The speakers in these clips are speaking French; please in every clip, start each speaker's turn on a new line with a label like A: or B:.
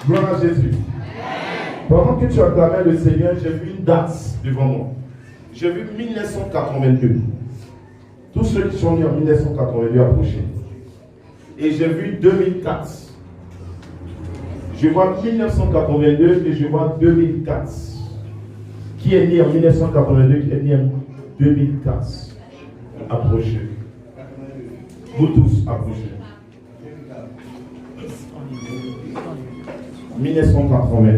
A: Gloire à Jésus. Pendant que tu acclamais le Seigneur, j'ai vu une date devant moi. J'ai vu 1982. Tous ceux qui sont nés en 1982 approcher. Et j'ai vu 2004. Je vois 1982 et je vois 2004. Qui est né en 1982, qui est né en 2004? Approchez. Vous tous, approchez. 1982.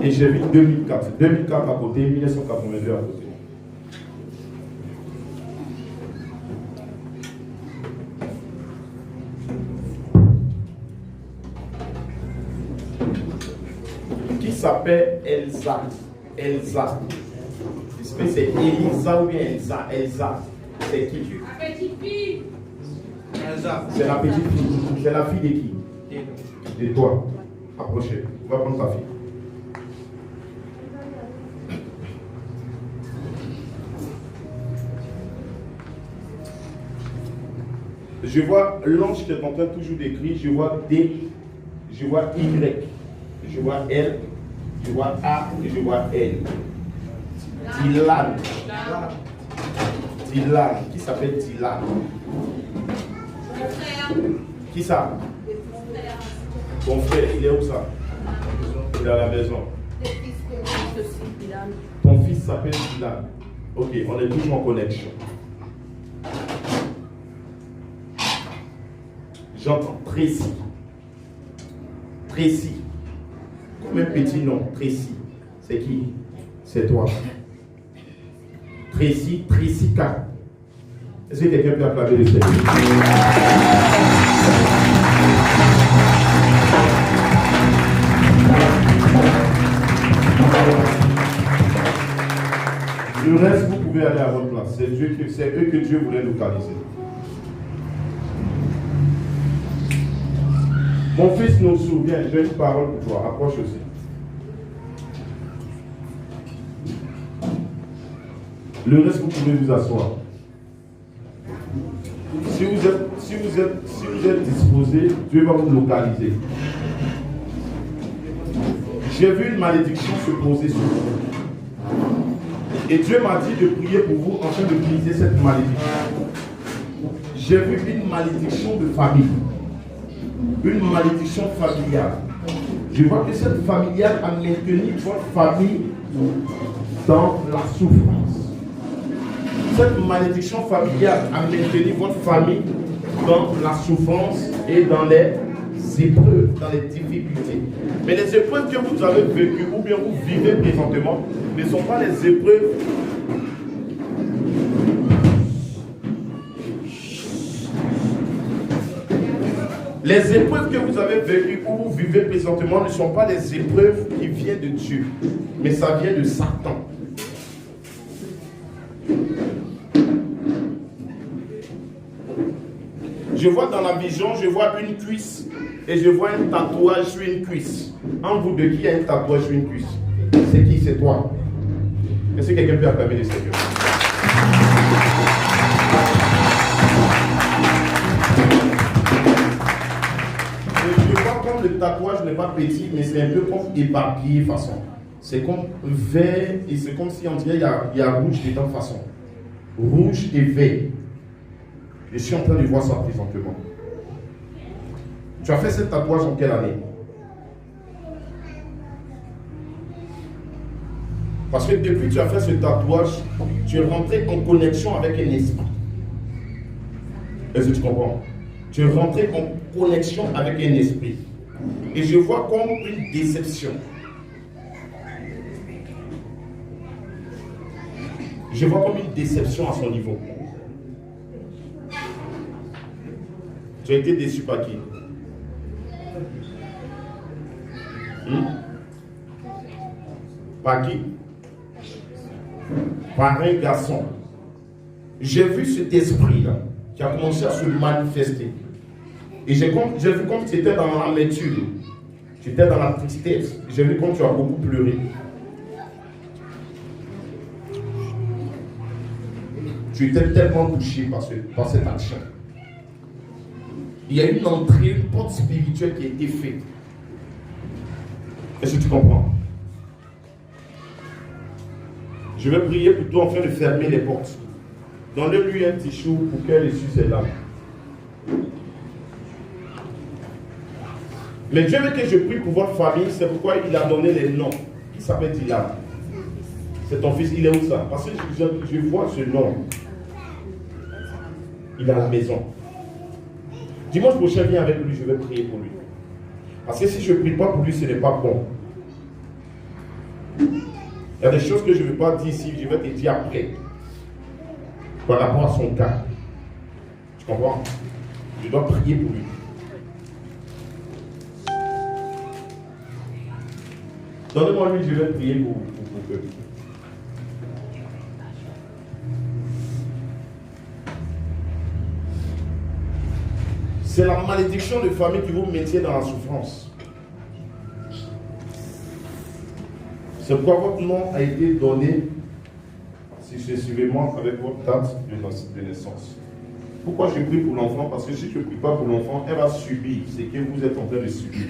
A: Et j'ai vu 2004. 2004 à côté, 1982 à côté. Qui s'appelle Elsa? Elsa. C'est Elisa ou bien Elsa? Elsa. C'est qui?
B: La petite fille.
A: C'est la petite fille. C'est la fille de qui? De toi. Approchez. On va prendre ta fille. Je vois l'ange qui est en train toujours d'écrire. Je vois D. Je vois Y. Je vois L. Je vois A. Et je vois L. Dylan. Dylan. Qui s'appelle Dylan? Qui ça? Ton frère, il est où ça? Il est à la maison. Ton fils s'appelle Dylan. Ok, on est toujours en connexion. J'entends Tracy. Tracy. Comme un petit nom, Tracy. C'est qui? C'est toi. Tracy, Tracy K. Est-ce que quelqu'un peut acclamer le Seigneur? Le reste, vous pouvez aller à votre place. C'est eux que Dieu voulait localiser. Mon fils nous souvient, j'ai une parole pour toi. Approche aussi. Le reste, vous pouvez vous asseoir. Si vous êtes disposé, Dieu va vous localiser. J'ai vu une malédiction se poser sur vous. Et Dieu m'a dit de prier pour vous afin de briser cette malédiction. J'ai vu une malédiction de famille. Une malédiction familiale. Je vois que cette familiale a maintenu votre famille dans la souffrance. Cette malédiction familiale a maintenu votre famille dans la souffrance et dans les épreuves, dans les difficultés. Mais les épreuves que vous avez vécues ou bien vous vivez présentement ne sont pas les épreuves Les épreuves que vous avez vécues ou vous vivez présentement ne sont pas les épreuves qui viennent de Dieu, mais ça vient de Satan. Je vois dans la vision, je vois une cuisse et je vois un tatouage sur une cuisse. En vous de qui a un tatouage sur une cuisse? C'est qui? C'est toi. Est-ce que quelqu'un peut acclamer le Seigneur? Je vois comme le tatouage n'est pas petit, mais c'est un peu comme éparpillé façon. C'est comme vert et c'est comme si on dirait il y a rouge dedans façon. Rouge et vert. Je suis en train de voir ça présentement. Tu as fait ce tatouage en quelle année? Parce que depuis que tu as fait ce tatouage, tu es rentré en connexion avec un esprit. Est-ce que tu comprends? Tu es rentré en connexion avec un esprit. Et je vois comme une déception. Je vois comme une déception à son niveau. Tu as été déçu par qui? Par qui? Par un garçon. J'ai vu cet esprit-là qui a commencé à se manifester. Et j'ai vu comme tu étais dans l'amertume. Tu étais dans la tristesse. J'ai vu comme tu as beaucoup pleuré. Tu étais tellement touché par cette action. Il y a une entrée, une porte spirituelle qui a été faite. Est-ce que tu comprends? Je vais prier pour toi afin de fermer les portes. Donne-lui un petit chou pour qu'elle essuie ses larmes. Mais Dieu veut que je prie pour votre famille, c'est pourquoi il a donné les noms. Qui s'appelle Dylan? C'est ton fils, il est où ça? Parce que je vois ce nom. Il est à la maison. Dimanche prochain, viens avec lui, je vais prier pour lui. Parce que si je ne prie pas pour lui, ce n'est pas bon. Il y a des choses que je ne vais pas dire ici, je vais te dire après. Par rapport à son cas. Tu comprends? Je dois prier pour lui. Donnez-moi lui, je vais prier pour eux. C'est la malédiction de famille qui vous maintient dans la souffrance. C'est pourquoi votre nom a été donné successivement avec votre date de naissance. Pourquoi je prie pour l'enfant? Parce que si je ne prie pas pour l'enfant, elle va subir ce que vous êtes en train de subir.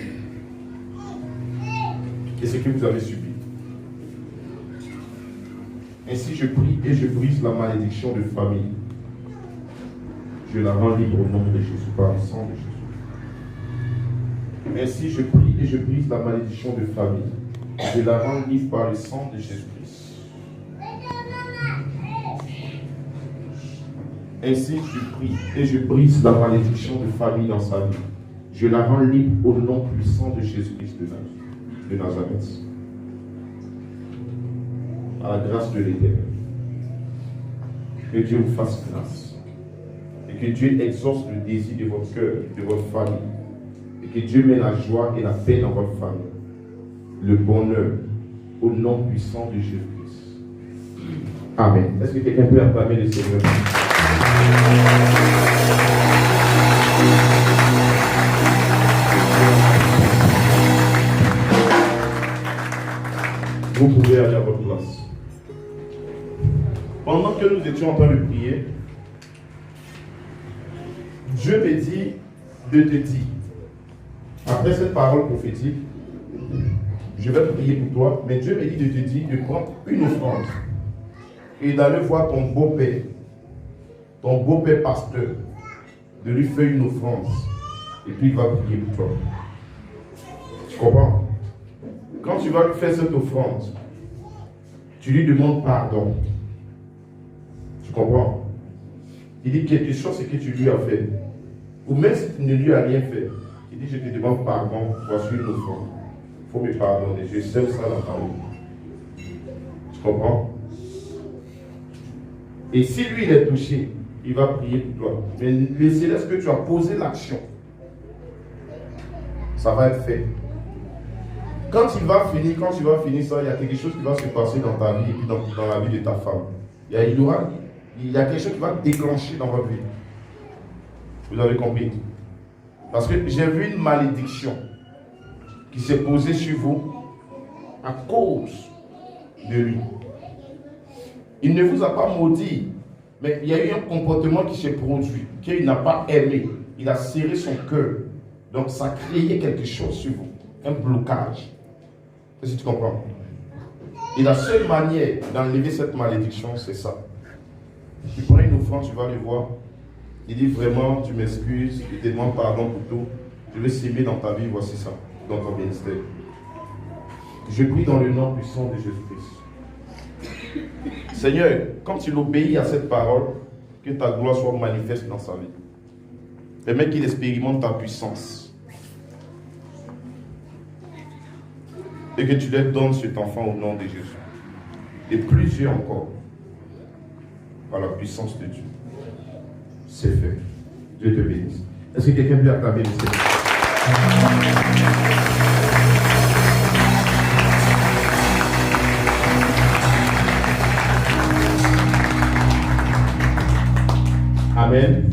A: Et ce que vous avez subi. Ainsi je prie et je brise la malédiction de famille. Je la rends libre au nom de Jésus, par le sang de Jésus. Ainsi je prie et je brise la malédiction de famille. Je la rends libre par le sang de Jésus-Christ. Ainsi je prie et je brise la malédiction de famille dans sa vie. Je la rends libre au nom puissant de Jésus-Christ de Nazareth. À la grâce de l'Éternel. Que Dieu vous fasse grâce. Et que Dieu exauce le désir de votre cœur, de votre famille. Et que Dieu met la joie et la paix dans votre famille. Le bonheur au nom puissant de Jésus-Christ. Amen. Est-ce que quelqu'un peut acclamer le Seigneur? Vous pouvez aller à votre place. Pendant que nous étions en train de prier, Dieu me dit de te dire, après cette parole prophétique, je vais prier pour toi, mais Dieu me dit de te dire de prendre une offrande et d'aller voir ton beau-père pasteur, de lui faire une offrande, et puis il va prier pour toi. Tu comprends? Quand tu vas lui faire cette offrande, tu lui demandes pardon. Tu comprends? Il dit quelque chose, c'est que tu lui as fait. Ou même si tu ne lui as rien fait, il dit je te demande pardon, voici une offrande. Il faut me pardonner, je sème ça dans ta vie. Tu comprends? Et si lui il est touché, il va prier pour toi. Mais le céleste que tu as posé l'action, ça va être fait. Quand tu vas finir ça, il y a quelque chose qui va se passer dans ta vie et puis dans la vie de ta femme. Il y a quelque chose qui va déclencher dans votre vie. Vous avez compris? Parce que j'ai vu une malédiction qui s'est posée sur vous à cause de lui. Il ne vous a pas maudit, mais il y a eu un comportement qui s'est produit, qu'il n'a pas aimé. Il a serré son cœur. Donc ça a créé quelque chose sur vous, un blocage. Est-ce que tu comprends? Et la seule manière d'enlever cette malédiction, c'est ça. Tu prends une offrande, tu vas le voir. Il dit vraiment, tu m'excuses, je te demande pardon pour tout. Je vais s'aimer dans ta vie, voici ça, dans ton ministère. Je prie dans le nom puissant de Jésus-Christ. Seigneur, quand il obéit à cette parole, que ta gloire soit manifeste dans sa vie. Permets qu'il expérimente ta puissance. Et que tu leur donnes cet enfant au nom de Jésus. Et plusieurs encore. par la puissance de Dieu. C'est fait. Dieu te bénisse. Est-ce que quelqu'un peut acclamer le Seigneur? Amen.